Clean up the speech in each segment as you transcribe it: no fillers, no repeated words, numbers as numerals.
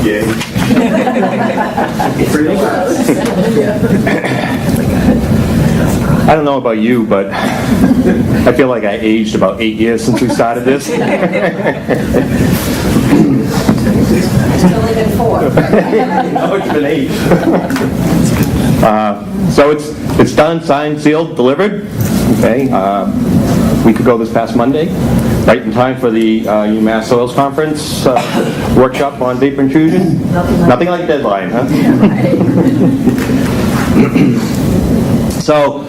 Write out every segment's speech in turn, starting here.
Yay. I don't know about you, but I feel like I aged about 8 years since we started this. It's only been 4. No, it's been 8. So it's done, signed, sealed, delivered. Okay. We could go this past Monday, right in time for the UMass Soils Conference workshop on vapor intrusion. Nothing like deadline, huh? So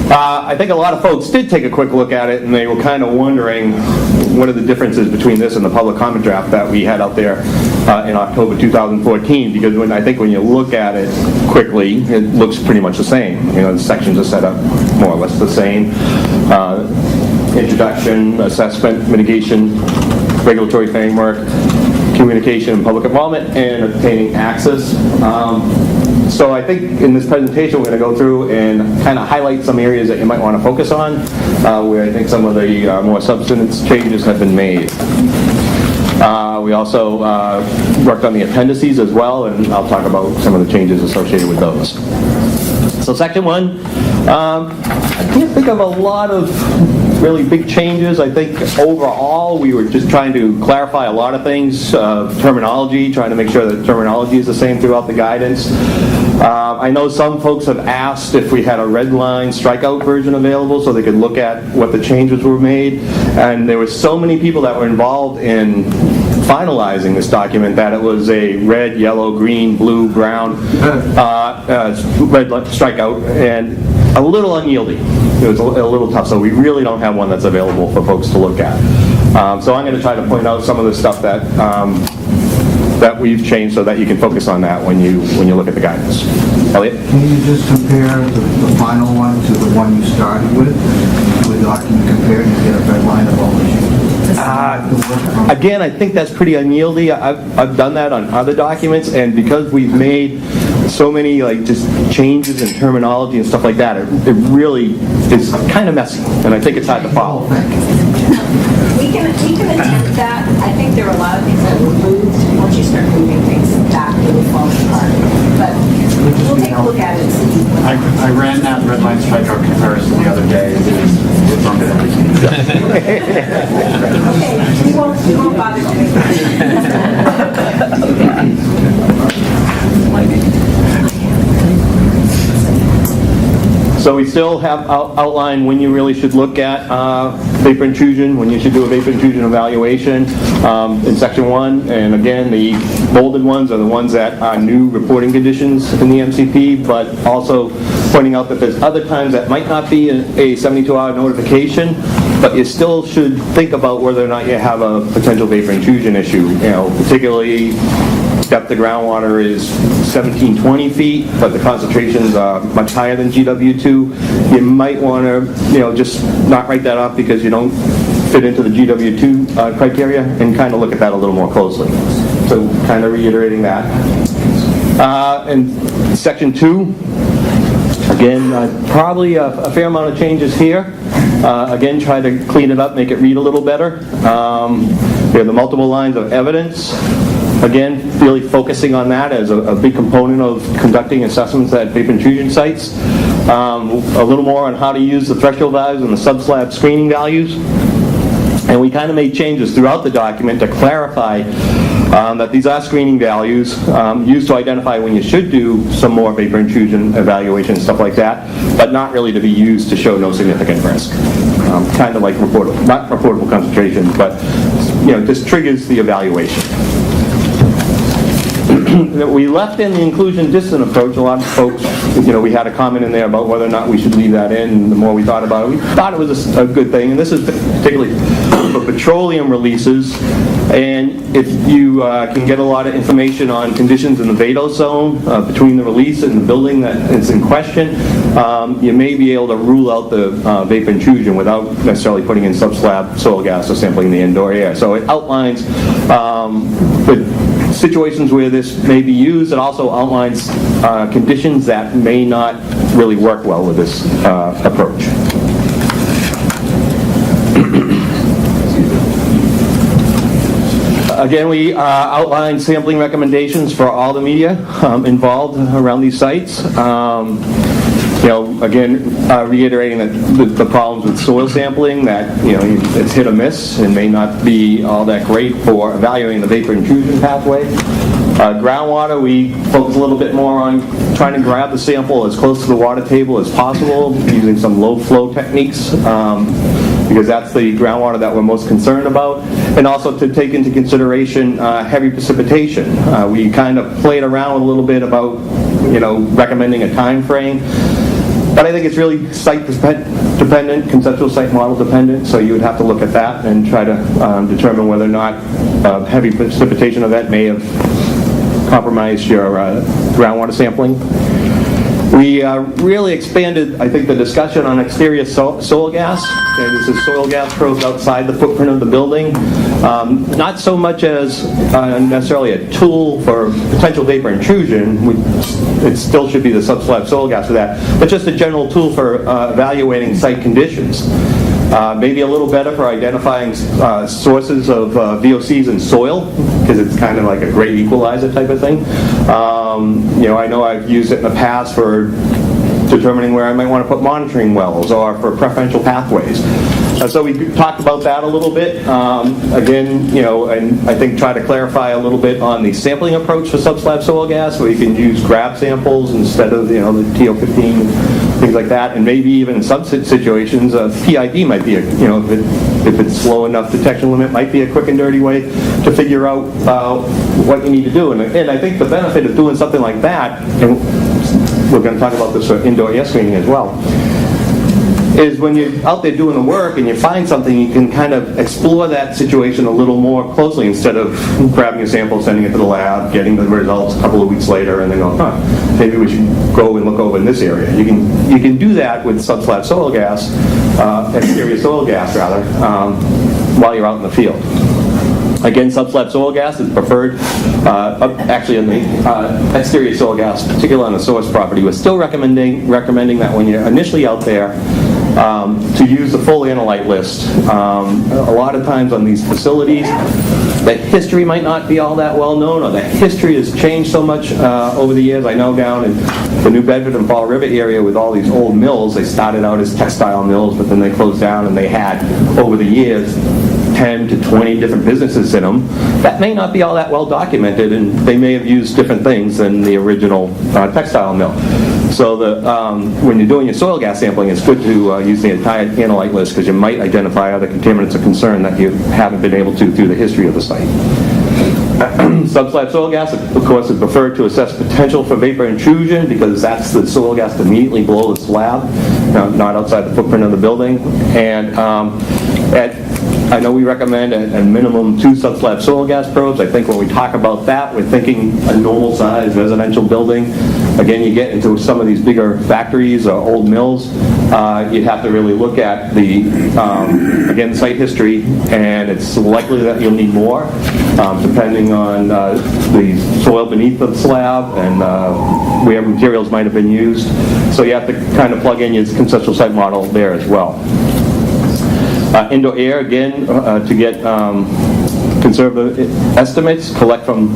I think a lot of folks did take a quick look at it, and they were kind of wondering what are the differences between this and the public comment draft that we had out there in October 2014, because when you look at it quickly, it looks pretty much the same. You know, the sections are set up more or less the same. Introduction, assessment, mitigation, regulatory framework, communication and public involvement, and obtaining access. So I think in this presentation we're going to go through and kind of highlight some areas that you might want to focus on, where I think some of the more substance changes have been made. We also worked on the appendices as well, and I'll talk about some of the changes associated with those. So section 1, I can't think of a lot of really big changes. I think overall we were just trying to clarify a lot of things, terminology, trying to make sure that terminology is the same throughout the guidance. I know some folks have asked if we had a red line strikeout version available so they could look at what the changes were made, and there were so many people that were involved in finalizing this document that it was a red, yellow, green, blue, brown red strikeout, and a little unyielding. It was a little tough, so we really don't have one that's available for folks to look at. So I'm going to try to point out some of the stuff that that we've changed so that you can focus on that when you look at the guidance. Elliot? Can you just compare the final one to the one you started with? Do a document compared and get a red line of all the changes? Again, I think that's pretty unyieldy. I've done that on other documents, and because we've made so many just changes in terminology and stuff like that, it really is kind of messy, and I think it's hard to follow. We can attempt that. I think there are a lot of things that were moved. Once you start moving things back, it will fall apart. But we'll take a look at it and see. I ran that red line strikeout comparison the other day. It bumped everything. Okay, we won't bother doing that. So we still have outlined when you really should look at vapor intrusion, when you should do a vapor intrusion evaluation in section 1. And again, the bolded ones are the ones that are new reporting conditions in the MCP, but also pointing out that there's other times that might not be a 72-hour notification, but you still should think about whether or not you have a potential vapor intrusion issue. You know, particularly depth of groundwater is 17-20 feet, but the concentrations are much higher than GW2. You might want to, just not write that off because you don't fit into the GW2 criteria, and kind of look at that a little more closely. So kind of reiterating that. And section 2, again, probably a fair amount of changes here. Again, try to clean it up, make it read a little better. We have the multiple lines of evidence. Again, really focusing on that as a big component of conducting assessments at vapor intrusion sites. A little more on how to use the threshold values and the subslab screening values. And we kind of made changes throughout the document to clarify that these are screening values used to identify when you should do some more vapor intrusion evaluation and stuff like that, but not really to be used to show no significant risk. Kind of like not reportable concentration, but just triggers the evaluation. We left in the inclusion distant approach. A lot of folks, we had a comment in there about whether or not we should leave that in. And the more we thought about it, we thought it was a good thing. And this is particularly for petroleum releases. And if you can get a lot of information on conditions in the vadose zone between the release and the building that is in question, you may be able to rule out the vapor intrusion without necessarily putting in subslab soil gas or sampling the indoor air. So it outlines the situations where this may be used. It also outlines conditions that may not really work well with this approach. Again, we outlined sampling recommendations for all the media involved around these sites. Again, reiterating that the problems with soil sampling, that it's hit or miss and may not be all that great for evaluating the vapor intrusion pathway. Groundwater, we focus a little bit more on trying to grab the sample as close to the water table as possible using some low flow techniques, because that's the groundwater that we're most concerned about, and also to take into consideration heavy precipitation. We kind of played around a little bit about recommending a time frame, but I think it's really site dependent, conceptual site model dependent, so you would have to look at that and try to determine whether or not a heavy precipitation event may have compromised your groundwater sampling. We really expanded, I think, the discussion on exterior soil gas. And this is soil gas probes outside the footprint of the building. Not so much as necessarily a tool for potential vapor intrusion. It still should be the subslab soil gas for that, but just a general tool for evaluating site conditions. Maybe a little better for identifying sources of VOCs in soil, because it's kind of like a great equalizer type of thing. I know I've used it in the past for determining where I might want to put monitoring wells or for preferential pathways. So we talked about that a little bit. Again, and I think try to clarify a little bit on the sampling approach for subslab soil gas, where you can use grab samples instead of the TO15 and things like that, and maybe even in some situations, PID might be if it's slow enough detection limit, might be a quick and dirty way to figure out what you need to do. And I think the benefit of doing something like that, and we're going to talk about this for indoor air screening as well, is when you're out there doing the work and you find something, you can kind of explore that situation a little more closely instead of grabbing a sample, sending it to the lab, getting the results a couple of weeks later, and then going, maybe we should go and look over in this area. You can do that with subslab soil gas, exterior soil gas rather, while you're out in the field. Again, subslab soil gas is preferred, actually in the exterior soil gas, particularly on the source property. We're still recommending that when you're initially out there, to use the full analyte list. A lot of times on these facilities, the history might not be all that well known, or the history has changed so much over the years. I know down in the New Bedford and Fall River area with all these old mills, they started out as textile mills, but then they closed down and they had, over the years, 10 to 20 different businesses in them. That may not be all that well documented, and they may have used different things than the original textile mill. So when you're doing your soil gas sampling, it's good to use the entire analyte list, because you might identify other contaminants of concern that you haven't been able to through the history of the site. Subslab soil gas, of course, is preferred to assess potential for vapor intrusion, because that's the soil gas immediately below the slab, not outside the footprint of the building. And I know we recommend a minimum 2 subslab soil gas probes. I think when we talk about that, we're thinking a normal size residential building. Again, you get into some of these bigger factories or old mills, you'd have to really look at the, again, site history, and it's likely that you'll need more, depending on the soil beneath the slab and where materials might have been used. So you have to kind of plug in your conceptual site model there as well. Indoor air, again, to get conservative estimates, collect from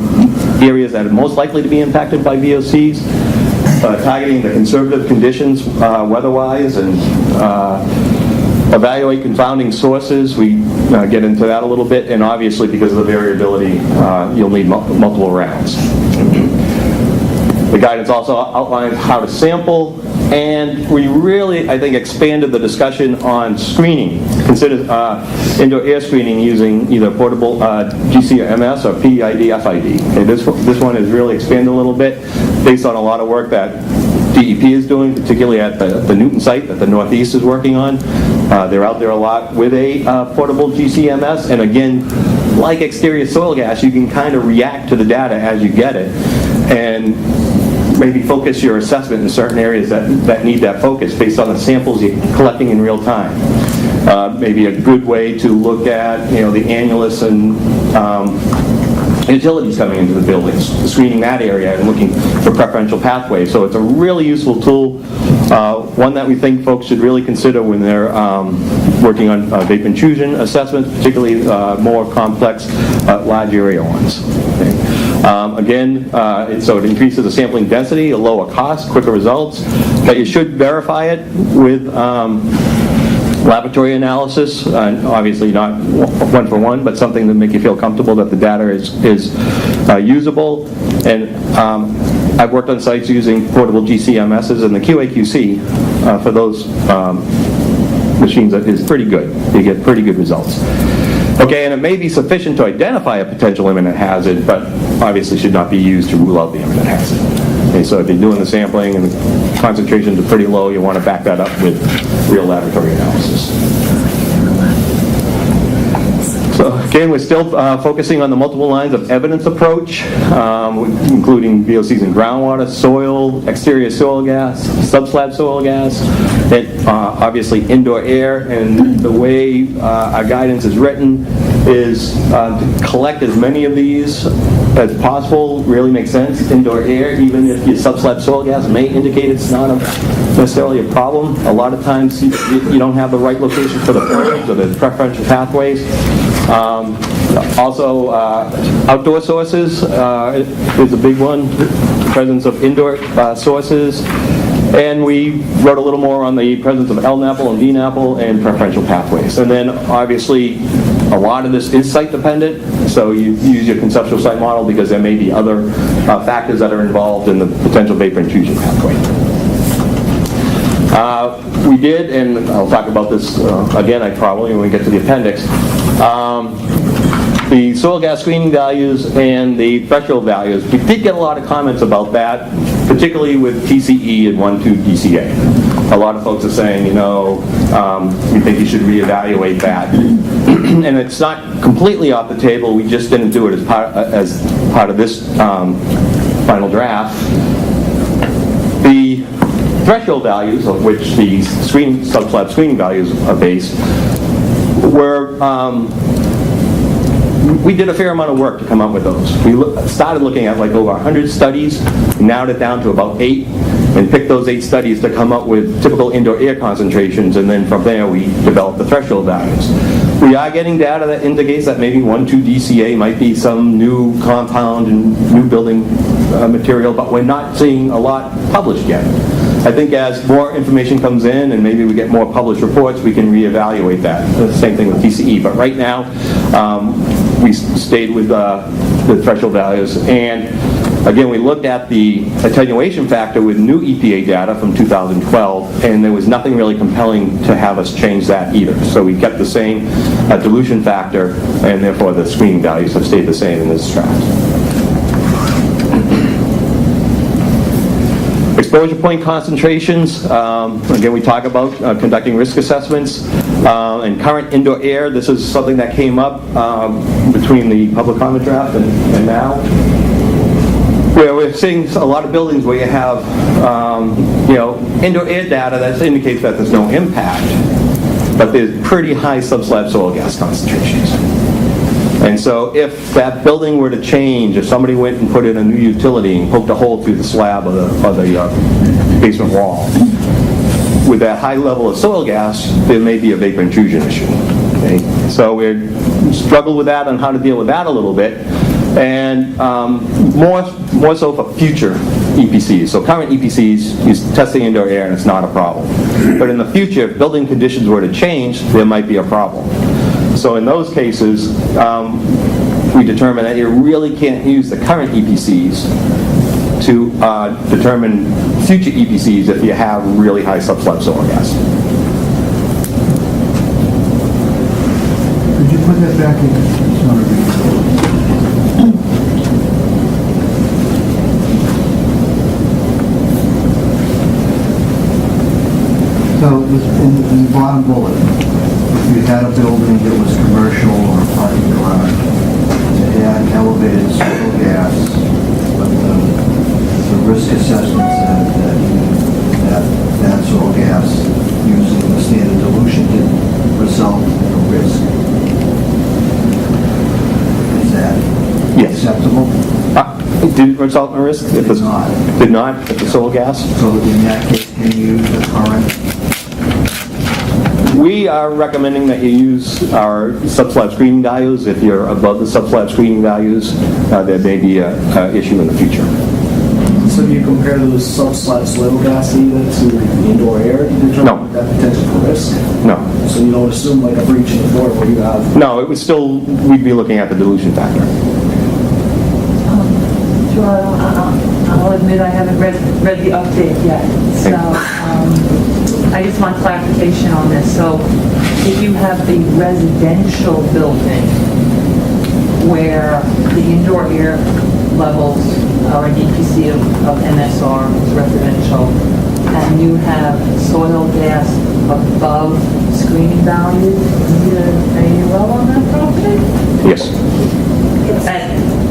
areas that are most likely to be impacted by VOCs, targeting the conservative conditions weather-wise, and evaluate confounding sources. We get into that a little bit, and obviously because of the variability, you'll need multiple rounds. The guidance also outlines how to sample, and we really, I think, expanded the discussion on screening. Consider indoor air screening using either portable GC/MS or PID/FID. Okay, this one is really expanded a little bit based on a lot of work that DEP is doing, particularly at the Newton site that the Northeast is working on. They're out there a lot with a portable GC/MS, and again, like exterior soil gas, you can kind of react to the data as you get it, and maybe focus your assessment in certain areas that need that focus based on the samples you're collecting in real time. Maybe a good way to look at, the annulus and utilities coming into the buildings, screening that area and looking for preferential pathways. So it's a really useful tool One that we think folks should really consider when they're working on vape intrusion assessments, particularly more complex, large area ones. Okay. Again, so it increases the sampling density, a lower cost, quicker results, but you should verify it with laboratory analysis, obviously not one for one, but something to make you feel comfortable that the data is usable. And I've worked on sites using portable GCMSs, and the QA/QC for those machines is pretty good. You get pretty good results. Okay, and it may be sufficient to identify a potential imminent hazard, but obviously should not be used to rule out the imminent hazard. Okay, so if you're doing the sampling and the concentrations are pretty low, you want to back that up with real laboratory analysis. So again, we're still focusing on the multiple lines of evidence approach, including VOCs in groundwater, soil, exterior soil gas, subslab soil gas, and obviously indoor air. And the way our guidance is written is to collect as many of these as possible. Really makes sense. Indoor air, even if your subslab soil gas may indicate it's not necessarily a problem. A lot of times you don't have the right location for the flares or the preferential pathways. Also, outdoor sources is a big one, presence of indoor sources. And we wrote a little more on the presence of LNAPL and DNAPL and preferential pathways. And then obviously a lot of this is site dependent, so you use your conceptual site model because there may be other factors that are involved in the potential vapor intrusion pathway. We did, and I'll talk about this again, when we get to the appendix, the soil gas screening values and the threshold values. We did get a lot of comments about that, particularly with TCE and 1,2 DCA. A lot of folks are saying, we think you should reevaluate that. And it's not completely off the table, we just didn't do it as part of this final draft. The threshold values, of which the subslab screening values are based, were we did a fair amount of work to come up with those. We started looking at like over 100 studies, narrowed it down to about 8, and picked those 8 studies to come up with typical indoor air concentrations, and then from there we developed the threshold values. We are getting data that indicates that maybe 1,2 DCA might be some new compound and new building material, but we're not seeing a lot published yet. I think as more information comes in and maybe we get more published reports, we can reevaluate that. The same thing with TCE, but right now we stayed with the threshold values. And again, we looked at the attenuation factor with new EPA data from 2012, and there was nothing really compelling to have us change that either. So we kept the same dilution factor, and therefore the screening values have stayed the same in this draft. Exposure point concentrations, again we talk about conducting risk assessments and current indoor air. This is something that came up between the public comment draft and now, where we're seeing a lot of buildings where you have indoor air data that indicates that there's no impact, but there's pretty high subslab soil gas concentrations. And so if that building were to change, if somebody went and put in a new utility and poked a hole through the slab of the basement wall, with that high level of soil gas, there may be a vapor intrusion issue. Okay? So we struggled with that and how to deal with that a little bit, and more so for future EPCs. So current EPCs use testing indoor air and it's not a problem. But in the future, if building conditions were to change, there might be a problem. So in those cases, we determine that you really can't use the current EPCs to determine future EPCs if you have really high subslab soil gas. Could you put that back in? So in the bottom bullet, if you had a building that was commercial or a parking garage, it had elevated soil gas, but the risk assessment said that soil gas using the standard dilution didn't result in a risk. Is that acceptable? Did it result in a risk? It did not. Did not? If the soil gas? So in that case, continue the current? We are recommending that you use our subslab screening values. If you're above the subslab screening values, there may be an issue in the future. So do you compare those subslab soil gas data to the indoor air to determine No. that potential for risk? No. So you don't assume like a breach in the floor where you have... No, it would still, we'd be looking at the dilution factor. Sure, I'll admit I haven't read the update yet, so I just want clarification on this. So if you have a residential building where the indoor air levels are an EPC of MSR, it's residential, and you have soil gas above screening value, are you well on that property? Yes.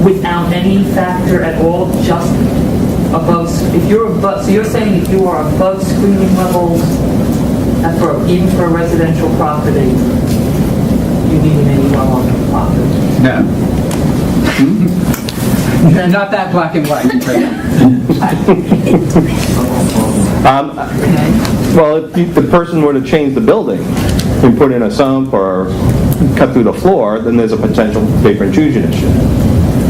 Without any factor at all, just above, if you're above, so you're saying if you are above screening levels, even for a residential property, you need an well on the property? No. Not that black and white. Well, if the person were to change the building and put in a sump or cut through the floor, then there's a potential vapor intrusion issue.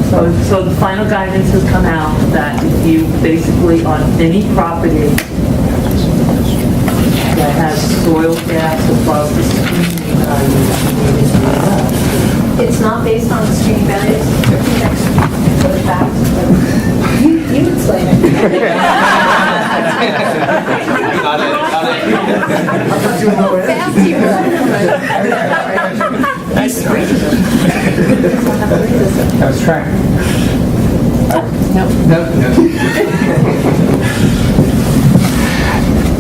So the final guidance has come out that if you basically on any property that has soil gas above the screening value, It's not based on the screening values? For the fact? You explain it. I was trying. No.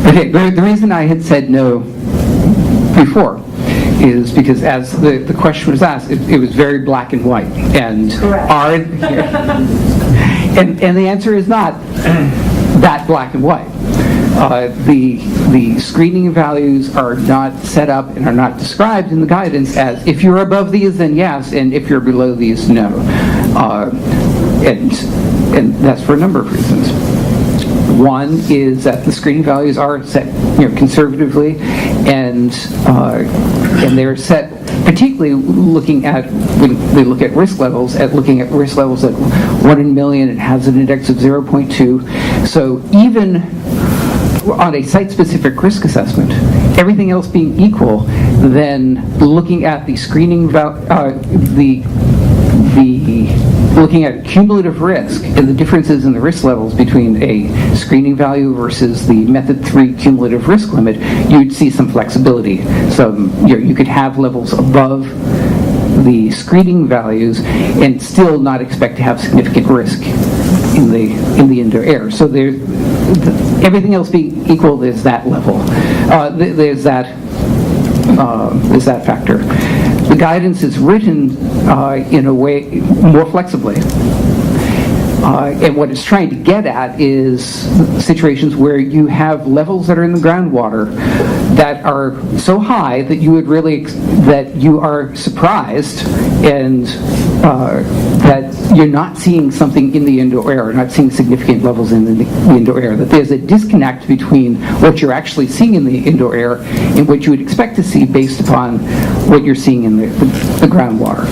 Okay, the reason I had said no before is because as the question was asked, it was very black and white. And Correct. and the answer is not that black and white. The screening values are not set up and are not described in the guidance as if you're above these, then yes, and if you're below these, no. And that's for a number of reasons. One is that the screening values are set, conservatively, and they're set particularly looking at, when they look at risk levels, looking at risk levels at 1 in a million. It has an index of 0.2. So even on a site-specific risk assessment, everything else being equal, then looking at the screening looking at cumulative risk and the differences in the risk levels between a screening value versus the method 3 cumulative risk limit, you'd see some flexibility. So you could have levels above the screening values and still not expect to have significant risk in the indoor air. So everything else being equal, there's that level. There's that factor. The guidance is written in a way more flexibly. And what it's trying to get at is situations where you have levels that are in the groundwater that are so high that you would that you are surprised and that you're not seeing something in the indoor air, or not seeing significant levels in the indoor air, that there's a disconnect between what you're actually seeing in the indoor air and what you would expect to see based upon what you're seeing in the groundwater.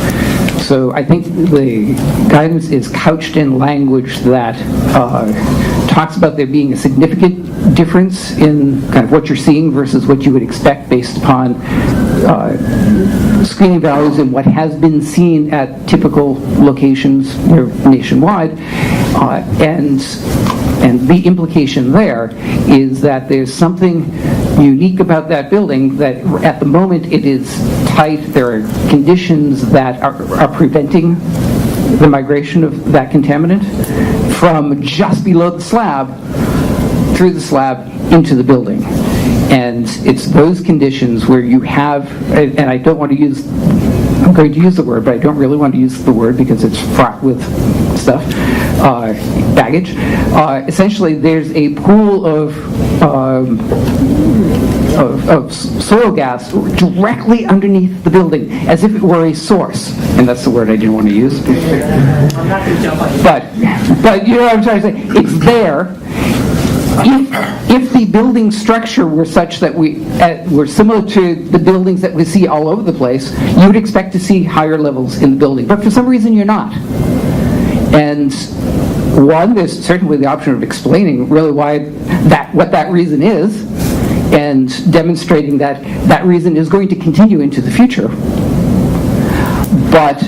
So I think the guidance is couched in language that talks about there being a significant difference in kind of what you're seeing versus what you would expect based upon screening values and what has been seen at typical locations nationwide. And the implication there is that there's something unique about that building, that at the moment it is tight. There are conditions that are preventing the migration of that contaminant from just below the slab, through the slab, into the building. And it's those conditions where you have, and I don't want to use, I'm going to use the word, but I don't really want to use the word because it's fraught with stuff, baggage. Essentially, there's a pool of soil gas directly underneath the building, as if it were a source. And that's the word I didn't want to use. I'm not going to jump on you. But you know what I'm trying to say? It's there. If the building structure were such that were similar to the buildings that we see all over the place, you would expect to see higher levels in the building. But for some reason, you're not. And one, there's certainly the option of explaining really what that reason is, and demonstrating that that reason is going to continue into the future. But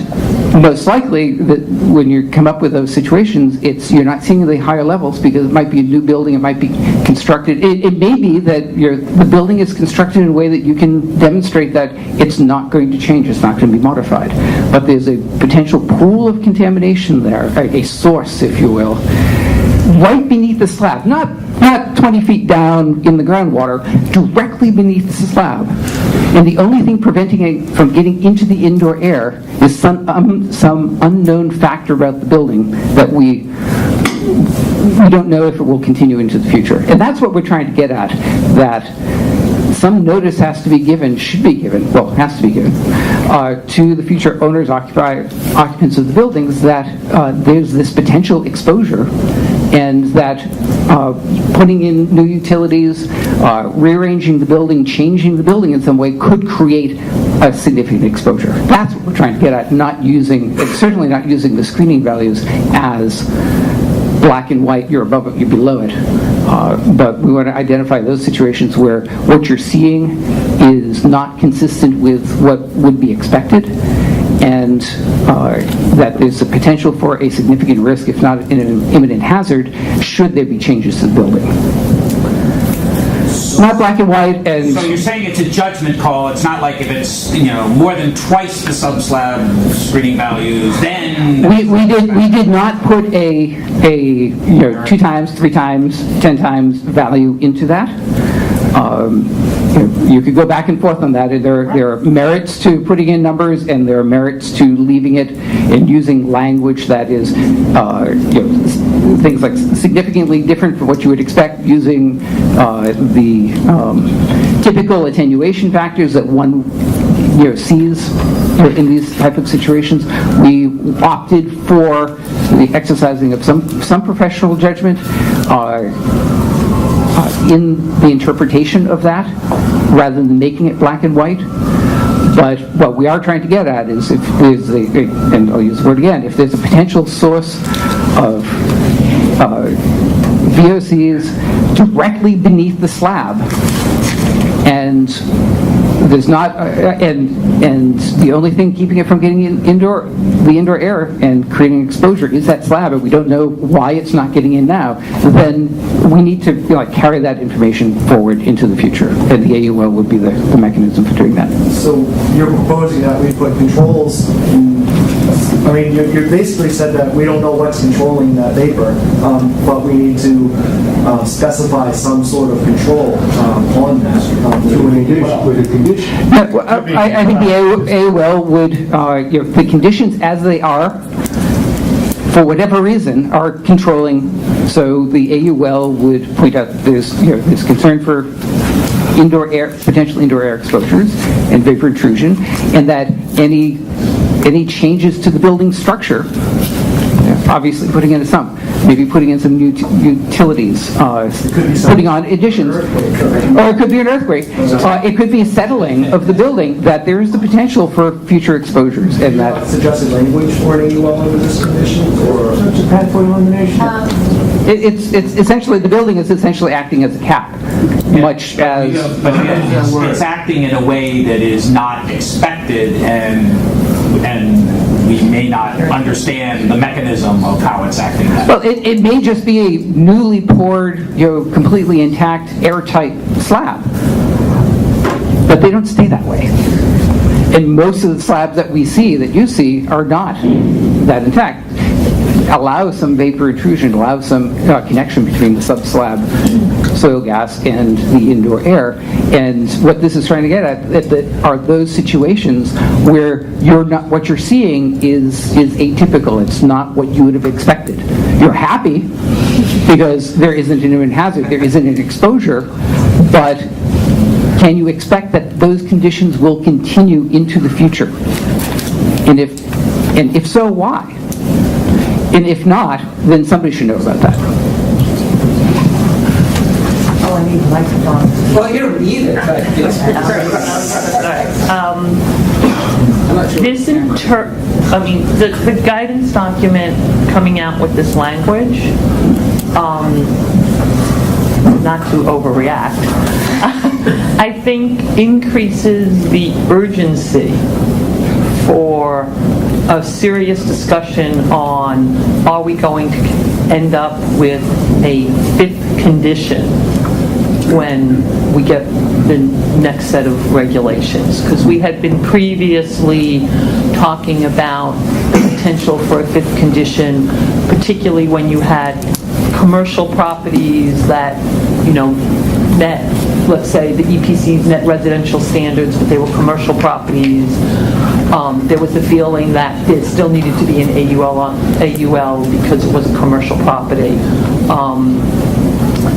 most likely, that when you come up with those situations, you're not seeing the higher levels because it might be a new building, it might be constructed. It may be that the building is constructed in a way that you can demonstrate that it's not going to change, it's not going to be modified. But there's a potential pool of contamination there, a source, if you will, right beneath the slab, not 20 feet down in the groundwater, directly beneath the slab. And the only thing preventing it from getting into the indoor air is some unknown factor about the building that we don't know if it will continue into the future. And that's what we're trying to get at, that some notice has to be given, should be given, well, has to be given, to the future owners, occupants of the buildings, that there's this potential exposure, and that putting in new utilities, rearranging the building, changing the building in some way could create a significant exposure. That's what we're trying to get at, certainly not using the screening values as black and white, you're above it, you're below it. But we want to identify those situations where what you're seeing is not consistent with what would be expected, and that there's a potential for a significant risk, if not an imminent hazard, should there be changes to the building. Not black and white. And so you're saying it's a judgment call. It's not like if it's more than twice the sub-slab screening values, then we did not put a 2 times, 3 times, 10 times value into that. You could go back and forth on that. There are merits to putting in numbers, and there are merits to leaving it and using language that is things like significantly different from what you would expect, using the typical attenuation factors that one sees in these type of situations. We opted for the exercising of some professional judgment in the interpretation of that, rather than making it black and white. But what we are trying to get at is, if there's and I'll use the word again, if there's a potential source of VOCs directly beneath the slab, and there's not, and the only thing keeping it from getting in the indoor air and creating exposure is that slab, and we don't know why it's not getting in now, then we need to carry that information forward into the future, and the AUL would be the mechanism for doing that. So you're proposing that we put controls you basically said that we don't know what's controlling that vapor, but we need to specify some sort of control on that. With a condition. I think the AUL would, the conditions as they are, for whatever reason, are controlling. So the AUL would point out that there's concern for potential indoor air exposures and vapor intrusion, and that any changes to the building structure, obviously putting in maybe putting in some new utilities, putting on additions, or it could be an earthquake. It could be a settling of the building, that there is the potential for future exposures, and that suggested language for an AUL under this condition, or such a pathway elimination. It's essentially, the building is essentially acting as a cap, much as. But again, it's acting in a way that is not expected, and we may not understand the mechanism of how it's acting. Well, it may just be a newly poured, completely intact, airtight slab, but they don't stay that way. And most of the slabs that we see, that you see, are not that intact. Allow some vapor intrusion, allow some connection between the sub-slab soil gas and the indoor air. And what this is trying to get at are those situations where what you're seeing is atypical. It's not what you would have expected. You're happy because there isn't an imminent hazard, there isn't an exposure, but can you expect that those conditions will continue into the future? And if so, why? And if not, then somebody should know about that. I need a microphone. Well, you don't need it, but it's This the guidance document coming out with this language, not to overreact, I think increases the urgency for a serious discussion on, are we going to end up with a fifth condition when we get the next set of regulations? Because we had been previously talking about the potential for a fifth condition, particularly when you had commercial properties that, met, let's say, the EPC's net residential standards, but they were commercial properties. There was the feeling that there still needed to be an AUL because it was a commercial property.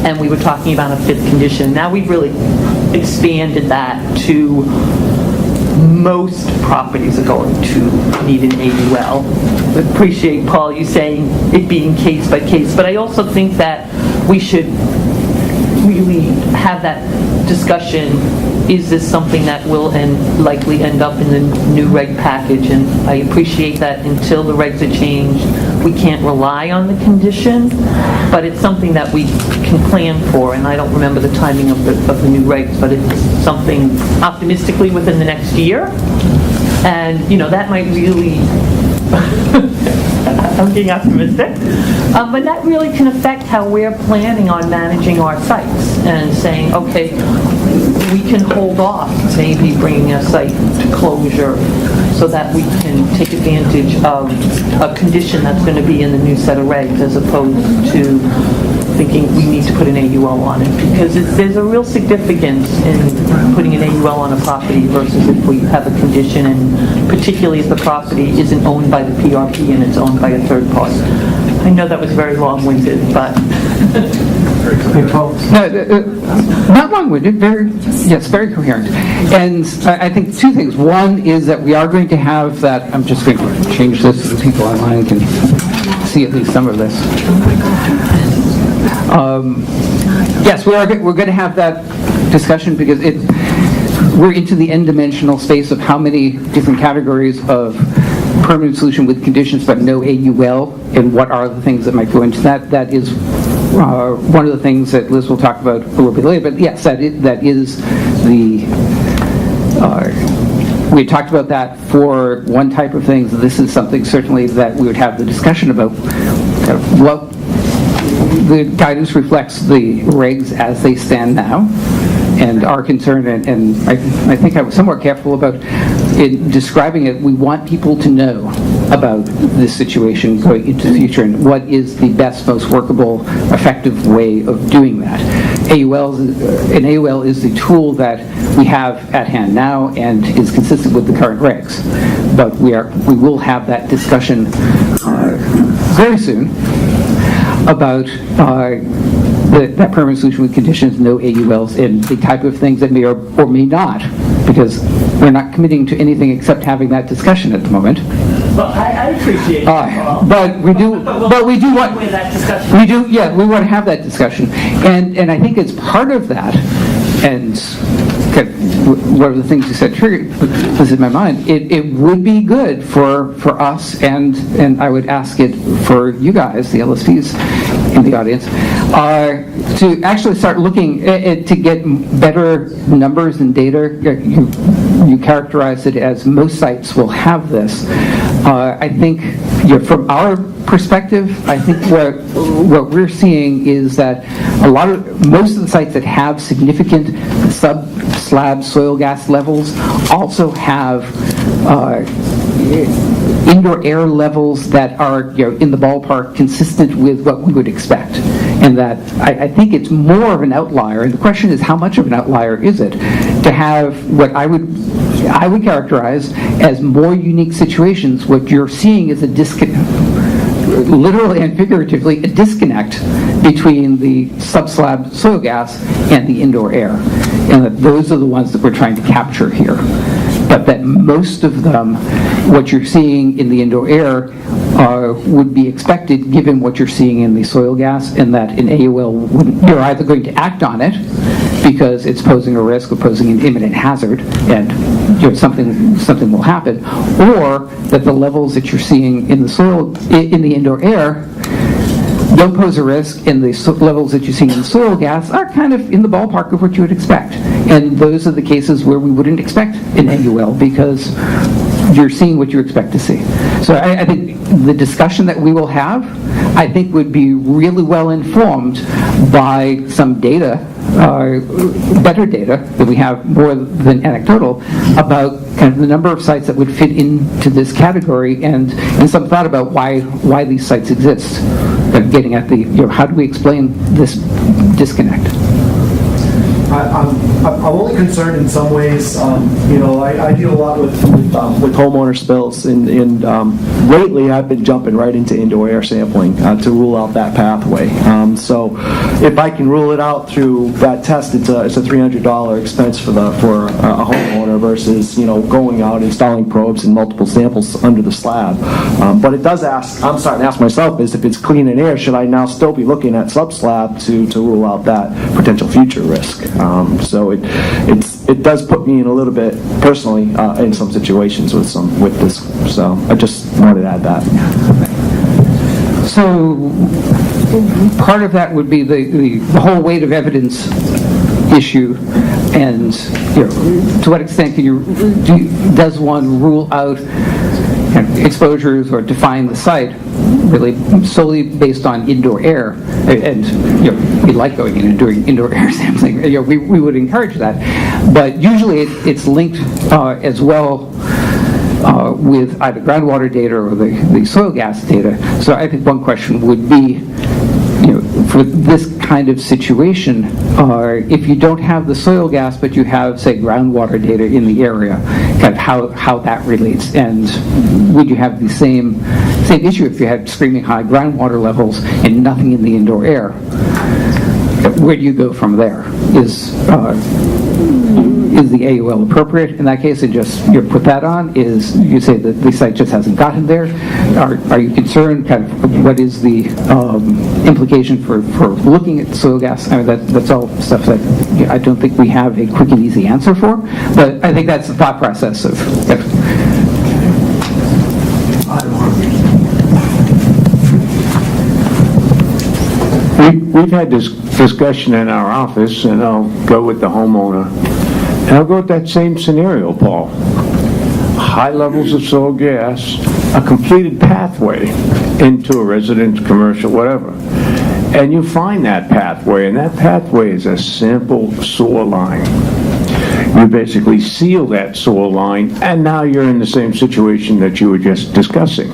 And we were talking about a fifth condition. Now we've really expanded that to most properties are going to need an AUL. I appreciate, Paul, you saying it being case by case, but I also think that we should really have that discussion. Is this something that will likely end up in the new reg package? And I appreciate that until the regs are changed, we can't rely on the condition, but it's something that we can plan for. And I don't remember the timing of the new regs, but it's something optimistically within the next year. And, that might really, I'm being optimistic, but that really can affect how we're planning on managing our sites and saying, okay, we can hold off maybe bringing a site to closure so that we can take advantage of a condition that's going to be in the new set of regs, as opposed to thinking we need to put an AUL on it, because there's a real significance in putting an AUL on a property versus if we have a condition, and particularly if the property isn't owned by the PRP and it's owned by a third party. I know that was very long-winded, but... Not long-winded, very coherent. And I think two things. One is that we are going to have that, I'm just going to change this so people online can see at least some of this. Yes, we're going to have that discussion because we're into the n-dimensional space of how many different categories of permanent solution with conditions but no AUL, and what are the things that might go into that. That is one of the things that Liz will talk about a little bit later, but yes, that is the, we talked about that for one type of things. This is something certainly that we would have the discussion about kind of what the guidance reflects the regs as they stand now. And our concern, and I think I was somewhat careful about in describing it, we want people to know about this situation going into the future and what is the best, most workable, effective way of doing that. An AUL is the tool that we have at hand now and is consistent with the current regs. But we will have that discussion very soon about that permanent solution with conditions, no AULs, and the type of things that may or may not, because we're not committing to anything except having that discussion at the moment. Well, I appreciate that. But we do want that discussion. We want to have that discussion, and I think it's part of that. And one of the things you said was in my mind. It would be good for us, and I would ask it for you guys, the LSPs in the audience, to actually start looking to get better numbers and data. You characterize it as most sites will have this. I think from our perspective, I think what we're seeing is that most of the sites that have significant sub-slab soil gas levels also have indoor air levels that are in the ballpark consistent with what we would expect. And that I think it's more of an outlier, and the question is how much of an outlier is it to have what I would characterize as more unique situations. What you're seeing is a disconnect, literally and figuratively, a disconnect between the subslab soil gas and the indoor air. And that those are the ones that we're trying to capture here. But that most of them, what you're seeing in the indoor air, would be expected given what you're seeing in the soil gas, and that an AUL, you're either going to act on it because it's posing a risk or posing an imminent hazard, and something will happen, or that the levels that you're seeing in the soil, in the indoor air, don't pose a risk, and the levels that you're seeing in the soil gas are kind of in the ballpark of what you would expect. And those are the cases where we wouldn't expect an AUL because you're seeing what you expect to see. So I think the discussion that we will have, I think, would be really well informed by some data, better data that we have more than anecdotal, about kind of the number of sites that would fit into this category, and some thought about why these sites exist. Getting at the, how do we explain this disconnect? I'm only concerned in some ways. I deal a lot with homeowner spills, and lately I've been jumping right into indoor air sampling to rule out that pathway. So if I can rule it out through that test, it's a $300 expense for a homeowner versus going out, installing probes and multiple samples under the slab. But it does ask. I'm starting to ask myself is if it's clean in air, should I now still be looking at subslab to rule out that potential future risk? So it does put me in a little bit personally in some situations with this. So I just wanted to add that. So part of that would be the whole weight of evidence issue, and to what extent does one rule out exposures or define the site really solely based on indoor air? And we like going in and doing indoor air sampling. We would encourage that, but usually it's linked as well with either groundwater data or the soil gas data. So I think one question would be, for this kind of situation, if you don't have the soil gas but you have, say, groundwater data in the area, kind of how that relates, and would you have the same issue if you had screaming high groundwater levels and nothing in the indoor air? Where do you go from there? Is the AUL appropriate in that case, and just put that on? Is you say that the site just hasn't gotten there? Are you concerned? Kind of what is the implication for looking at soil gas? I mean, that's all stuff that I don't think we have a quick and easy answer for. But I think that's the thought process of. We've had this discussion in our office, and I'll go with the homeowner. And I'll go with that same scenario, Paul. High levels of soil gas, a completed pathway into a residence, commercial, whatever. And you find that pathway, and that pathway is a simple sewer line. You basically seal that soil line, and now you're in the same situation that you were just discussing.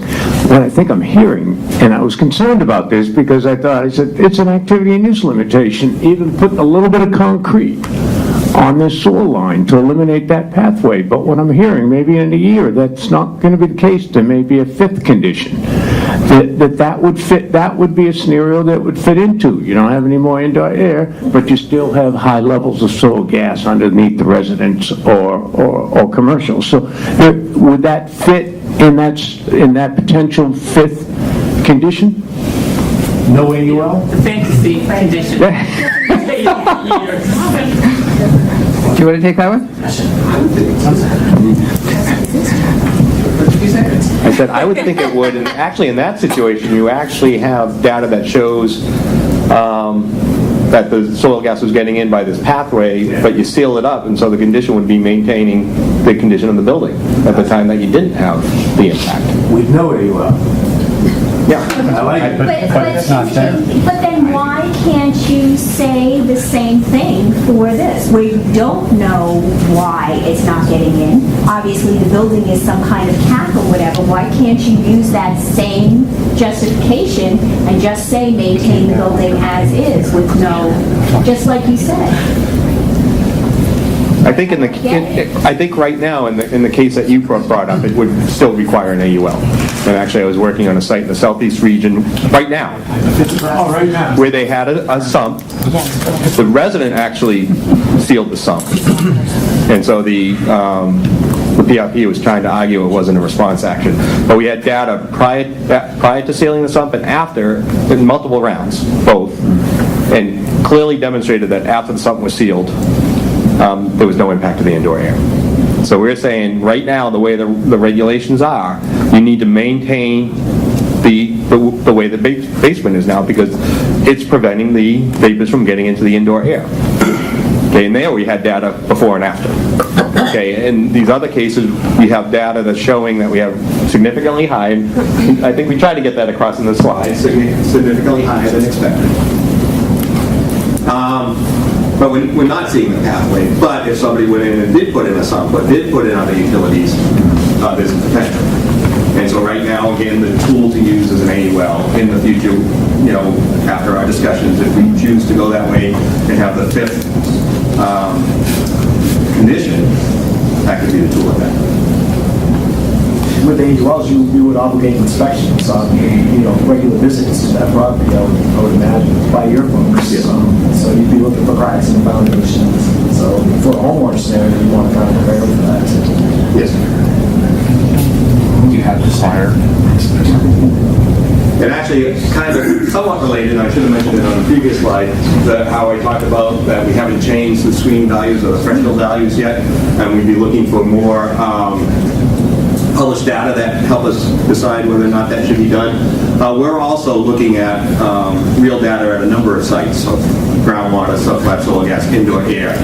What I think I'm hearing, and I was concerned about this because I said, it's an activity and use limitation, even putting a little bit of concrete on this soil line to eliminate that pathway. But what I'm hearing, maybe in a year, that's not going to be the case. There may be a fifth condition that would fit. That would be a scenario that would fit into. You don't have any more indoor air, but you still have high levels of soil gas underneath the residence or commercial. So would that fit in that potential fifth condition? No AUL? The fantasy condition. Do you want to take that one? I said I would think it would, and actually in that situation, you actually have data that shows that the soil gas was getting in by this pathway, but you seal it up, and so the condition would be maintaining the condition of the building at the time that you didn't have the impact. With no AUL. Yeah. I like it, but it's not there. But then why can't you say the same thing for this, where you don't know why it's not getting in? Obviously, the building is some kind of cap or whatever. Why can't you use that same justification and just say maintain the building as is with no, just like you said? I think I think right now in the case that you brought up, it would still require an AUL. And actually, I was working on a site in the southeast region right now, where they had a sump. The resident actually sealed the sump, and so the PRP was trying to argue it wasn't a response action. But we had data prior to sealing this up and after, in multiple rounds, both, and clearly demonstrated that after the sump was sealed, there was no impact to the indoor air. So we're saying right now, the way the regulations are, you need to maintain the way the basement is now because it's preventing the vapors from getting into the indoor air. Okay, and there we had data before and after. Okay, in these other cases, we have data that's showing that we have significantly high, and I think we tried to get that across in the slide, significantly higher than expected. But we're not seeing the pathway. But if somebody went in and did put in a sump, but did put in other utilities, there's a potential. And so right now, again, the tool to use is an AUL. In the future, you know, after our discussions, if we choose to go that way and have the fifth condition, that could be the tool of that. With AULs, you would obligate inspections on, you know, regular visits to that property, I would imagine, by your folks. Yes. So you'd be looking for cracks in the foundations. So for a homeowner scenario, you want to kind of prepare for that. Yes. Do you have desire? And actually, kind of somewhat related, and I should have mentioned it on the previous slide, how I talked about that we haven't changed the screening values or the threshold values yet, and we'd be looking for more published data that help us decide whether or not that should be done. We're also looking at real data at a number of sites, so groundwater, subflat soil gas, indoor air,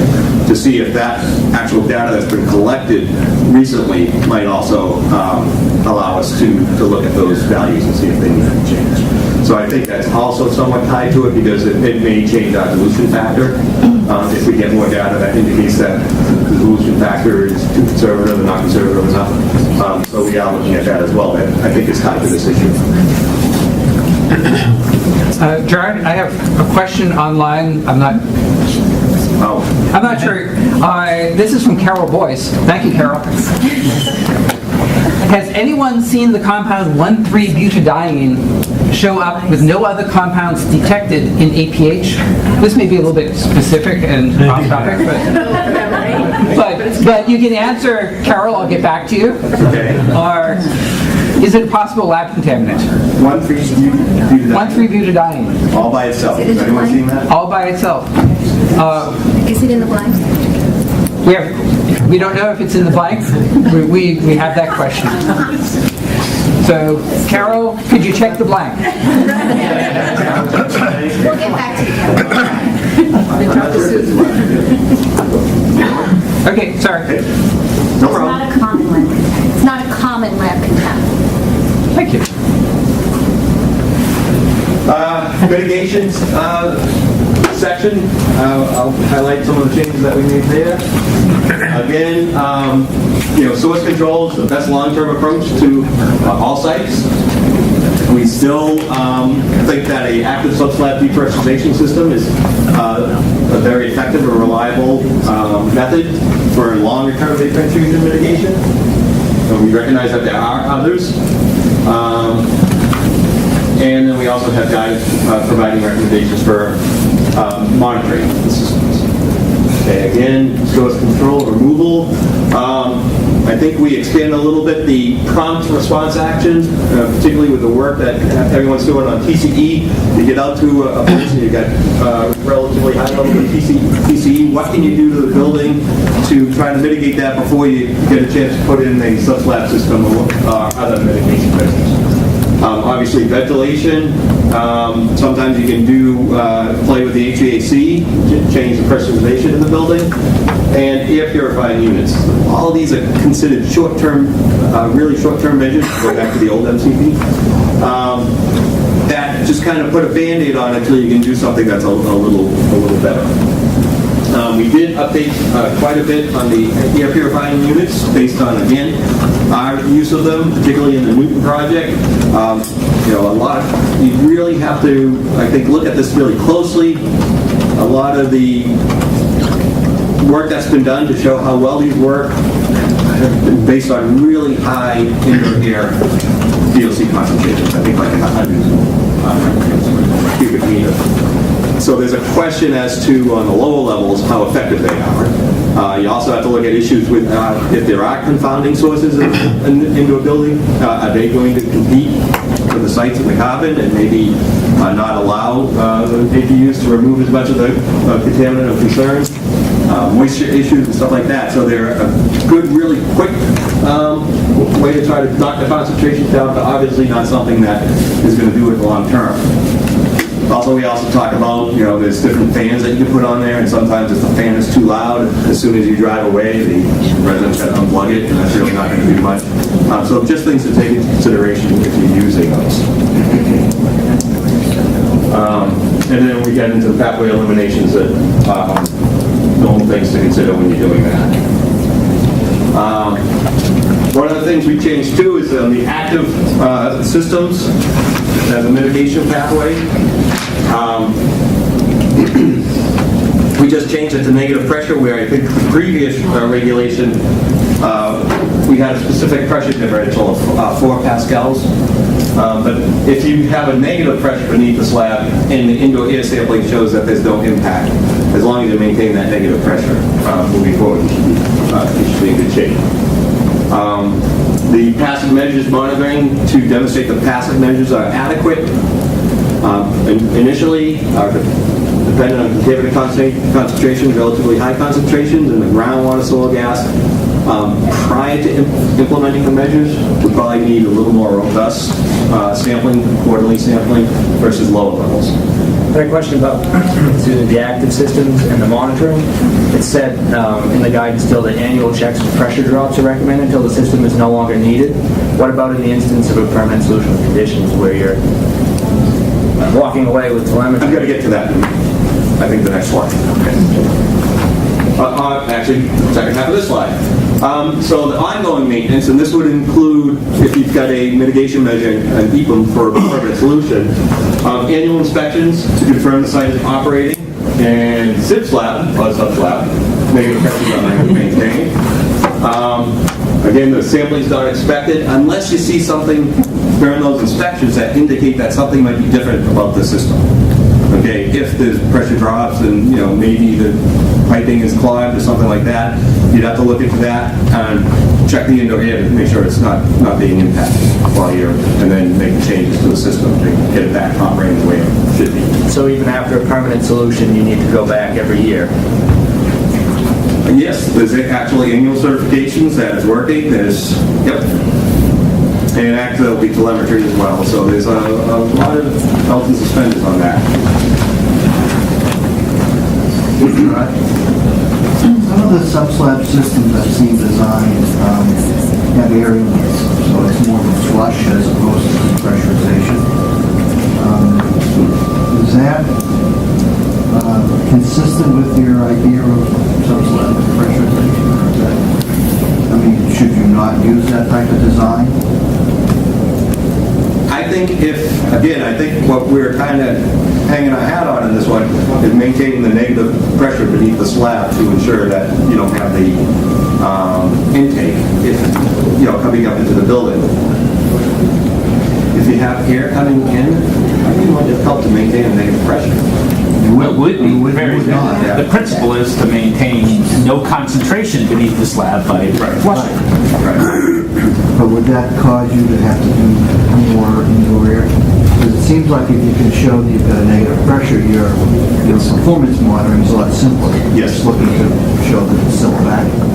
to see if that actual data that's been collected recently might also allow us to look at those values and see if they need to change. So I think that's also somewhat tied to it because it may change our dilution factor. If we get more data that indicates that the dilution factor is too conservative and not conservative enough. So we are looking at that as well. That I think is tied to this issue. Gerard, I have a question online. I'm not sure. This is from Carol Boyce. Thank you, Carol. Has anyone seen the compound 1,3-butadiene show up with no other compounds detected in APH? This may be a little bit specific and off topic, but you can answer, Carol. I'll get back to you. Okay. Or is it a possible lab contaminant? 1,3-butadiene. 1,3-butadiene. All by itself. Has anyone seen that? All by itself. Is it in the blanks? We don't know if it's in the blank. We have that question. So, Carol, could you check the blank? We'll get back to you. Okay, sorry. No It's problem. not a common lab. It's not a common lab contaminant. Thank you. Mitigation section. I'll highlight some of the changes that we made there. Again, source control is the best long-term approach to all sites. We still think that an active subslab depressurization system is a very effective and reliable method for longer-term vapor intrusion mitigation. And we recognize that there are others. And then we also have guidance providing recommendations for monitoring the systems. Okay, again, source control, removal. I think we expand a little bit the prompt response actions, particularly with the work that everyone's doing on TCE. You get out to a place and you've got relatively high level of TCE. What can you do to the building to try to mitigate that before you get a chance to put in a subslab system or other mitigation measures? Obviously, ventilation. Sometimes you can play with the HVAC, change the pressurization in the building, and air purifying units. All of these are considered short-term, really short-term measures. Go back to the old MCP. That just kind of put a Band-Aid on it until you can do something that's a little better. We did update quite a bit on the air purifying units based on, again, our use of them, particularly in the Newton project. You really have to, I think, look at this really closely. A lot of the work that's been done to show how well these work have been based on really high indoor air VOC concentrations. I think like 100 cubic meter. So there's a question as to, on the lower levels, how effective they are. You also have to look at issues with if there are confounding sources into a building, are they going to compete for the sites in the carbon and maybe not allow the APUs to remove as much of the contaminant of concern? Moisture issues and stuff like that. So they're a good, really quick way to try to knock the concentrations down, but obviously not something that is going to do it long term. Also, we also talk about, there's different fans that you can put on there, and sometimes if the fan is too loud, as soon as you drive away, the resident's got to unplug it, and that's really not going to do much. So just things to take into consideration if you're using those. And then we get into the pathway eliminations that normal things to consider when you're doing that. One of the things we changed too is the active systems as a mitigation pathway. We just changed it to negative pressure, where I think the previous regulation we had a specific pressure differential of 4 pascals. But if you have a negative pressure beneath the slab and the indoor air sampling shows that there's no impact, as long as you maintain that negative pressure moving forward, you should be in good shape. The passive measures monitoring to demonstrate the passive measures are adequate. Initially, depending on contaminant concentration, relatively high concentrations in the groundwater soil gas. Prior to implementing the measures, we probably need a little more robust sampling, quarterly sampling, versus lower levels. I had a question about the active systems and the monitoring. It said in the guidance still that annual checks with pressure drops are recommended until the system is no longer needed. What about in the instance of a permanent solution of conditions where you're walking away with telemetry? I'm going to get to that. I think the next slide. Actually, the second half of this slide. So the ongoing maintenance, and this would include if you've got a mitigation measure and EPM for a permanent solution, annual inspections to confirm the site is operating, and SIP slab, or sub-slab, negative pressure are maintained. Again, the sampling is not expected unless you see something during those inspections that indicate that something might be different about the system. Okay, if there's pressure drops and maybe the piping is clogged or something like that, you'd have to look into that and check the indoor air to make sure it's not being impacted while you're, and then make changes to the system to get it back operating the way it should be. So even after a permanent solution, you need to go back every year? Yes, there's actually annual certifications that it's working. There's, yep. And actually there'll be telemetry as well. So there's a lot of belts and suspenders on that. Some of the sub-slab systems I've seen designed have air inlets, so it's more of a flush as opposed to pressurization. Is that consistent with your idea of sub-slab pressurization? Or is that, should you not use that type of design? I think what we're kind of hanging our hat on in this one is maintaining the negative pressure beneath the slab to ensure that you don't have the intake coming up into the building. If you have air coming in, I think it might just help to maintain a negative pressure. It would be very good. The principle is to maintain no concentration beneath the slab by flushing. But would that cause you to have to do more indoor air? Because it seems like if you can show that you've got a negative pressure, your performance monitoring is a lot simpler. Yes. Just looking to show that it's still vacuum.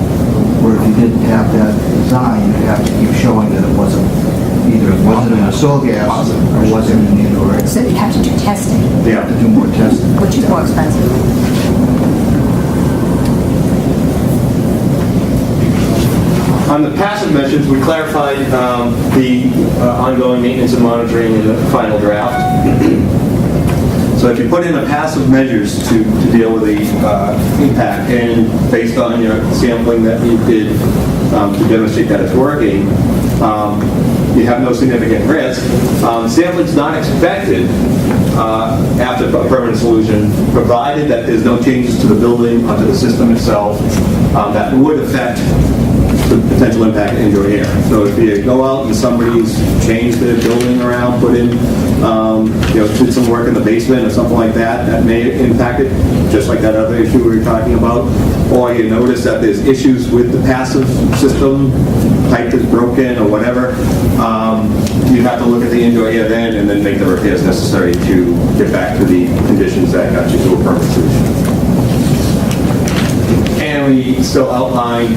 Where if you didn't have that design, you'd have to keep showing that it wasn't in the soil gas or wasn't in the indoor air. So you have to do testing, Yeah. You have to do more testing. which is more expensive. On the passive measures, we clarified the ongoing maintenance and monitoring in the final draft. So if you put in the passive measures to deal with the impact, and based on your sampling that you did to demonstrate that it's working, you have no significant risk. Sampling's not expected after a permanent solution, provided that there's no changes to the building or to the system itself that would affect the potential impact of indoor air. So if you go out and somebody's changed their building around, put in, did some work in the basement or something like that, that may impact it, just like that other issue we were talking about. Or you notice that there's issues with the passive system, pipe is broken or whatever, you have to look at the indoor air then and then make the repairs necessary to get back to the conditions that got you to a permanent solution. And we still outline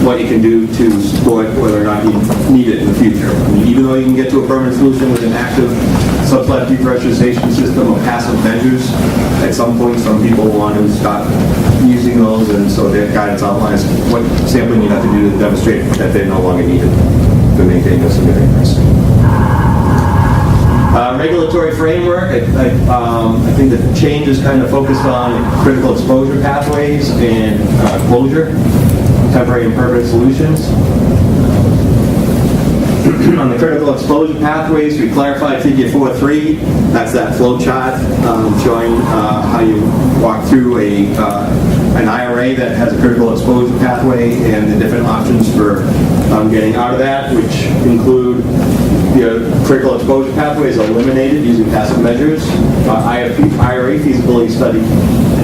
what you can do to support whether or not you need it in the future. I mean, even though you can get to a permanent solution with an active subslab depressurization system or passive measures, at some point some people want to stop using those, and so their guidance outlines what sampling you have to do to demonstrate that they're no longer needed to maintain the significant risk. Regulatory framework, I think the change is kind of focused on critical exposure pathways and closure, temporary and permanent solutions. On the critical exposure pathways, we clarified figure 4.3. That's that flow chart showing how you walk through an IRA that has a critical exposure pathway and the different options for getting out of that, which include critical exposure pathways eliminated using passive measures. IRA feasibility study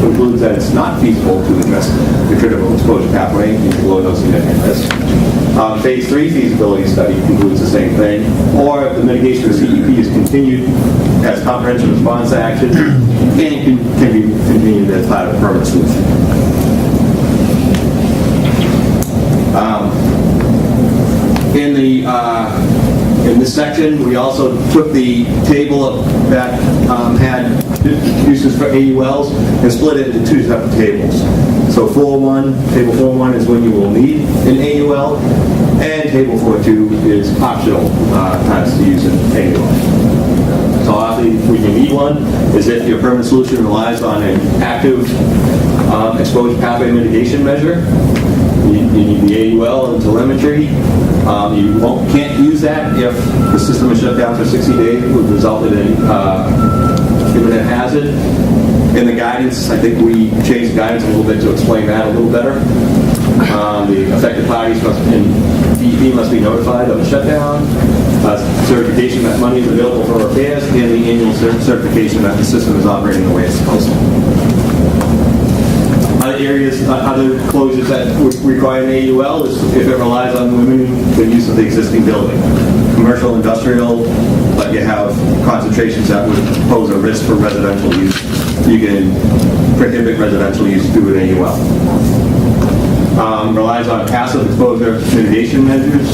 concludes that it's not feasible to address the critical exposure pathway below no significant risk. Phase 3 feasibility study concludes the same thing. Or if the mitigation of CEP is continued as comprehensive response action and can be continued as part of a permanent solution. In this section, we also took the table that had uses for AULs and split it into two separate tables. So table 4.1 is when you will need an AUL, and table 4.2 is optional times to use an AUL. So obviously, if you need one, is if your permanent solution relies on an active exposure pathway mitigation measure. You need the AUL and telemetry. You can't use that if the system is shut down for 60 days. It would result in an imminent hazard. In the guidance, I think we changed the guidance a little bit to explain that a little better. The affected parties DEP must be notified of the shutdown, certification that money is available for repairs, and the annual certification that the system is operating the way it's supposed to. Other closures that would require an AUL is if it relies on limiting the use of the existing building. Commercial, industrial, but you have concentrations that would pose a risk for residential use. You can prohibit residential use through an AUL. Relies on passive exposure mitigation measures.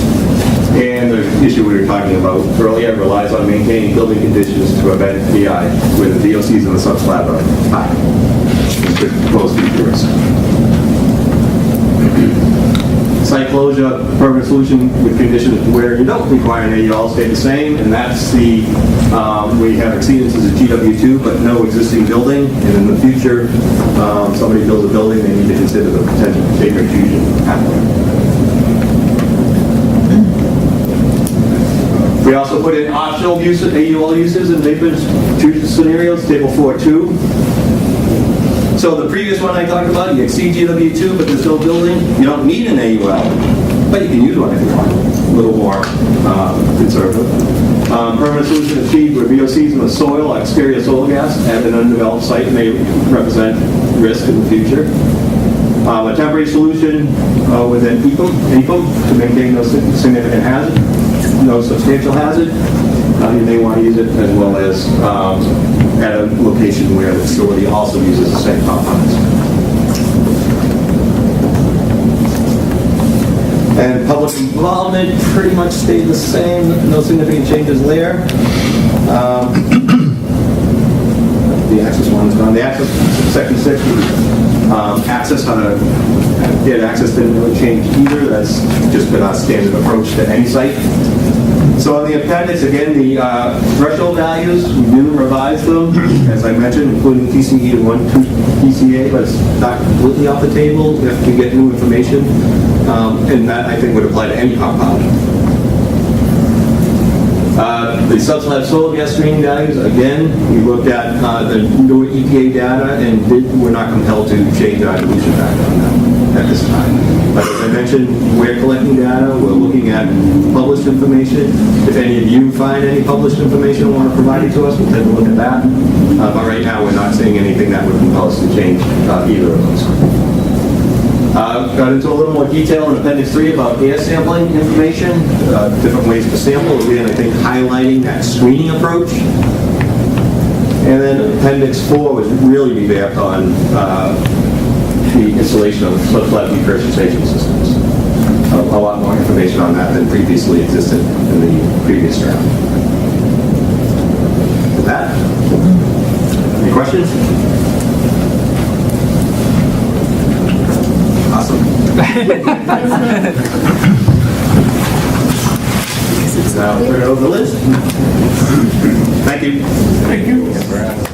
And the issue we were talking about earlier relies on maintaining building conditions to prevent VI, where the VOCs and the subslab are high. Could pose future risk. Site closure, permanent solution with conditions where you don't require an AUL stay the same, and that's the, we have exceedances of GW2, but no existing building, and in the future, somebody builds a building, they need to consider the potential vapor intrusion pathway. We also put in optional AUL uses in vapor intrusion scenarios, table 4.2. So the previous one I talked about, you exceed GW2, but there's no building. You don't need an AUL, but you can use one if you want. A little more conservative. Permanent solution achieved where VOCs in the soil, like exterior soil gas, at an undeveloped site may represent risk in the future. A temporary solution within EPUM to maintain no significant hazard, no substantial hazard. You may want to use it as well as at a location where the facility also uses the same compounds. And public involvement pretty much stayed the same, no significant changes there. The access one is gone. The access, section 6, access how to get access didn't really change either. That's just been our standard approach to any site. So on the appendix, again, the threshold values, we do revise them, as I mentioned, including TCE and 1, 2 PCA, but it's not completely off the table if we get new information, and that I think would apply to any compound. The subslab soil gas screening values, again, we looked at the new EPA data and we're not compelled to change our dilution factor on that at this time. But as I mentioned, we're collecting data, we're looking at published information. If any of you find any published information and want to provide it to us, we'll take a look at that. But right now, we're not seeing anything that would compel us to change either of those. Got into a little more detail in Appendix 3 about air sampling information, different ways to sample. Again, I think highlighting that screening approach. And then Appendix 4 was really revamped on the installation of subslab decursionization systems. A lot more information on that than previously existed in the previous draft. With that, any questions? Awesome. Now, turn it over to Liz. Thank you. Thank you.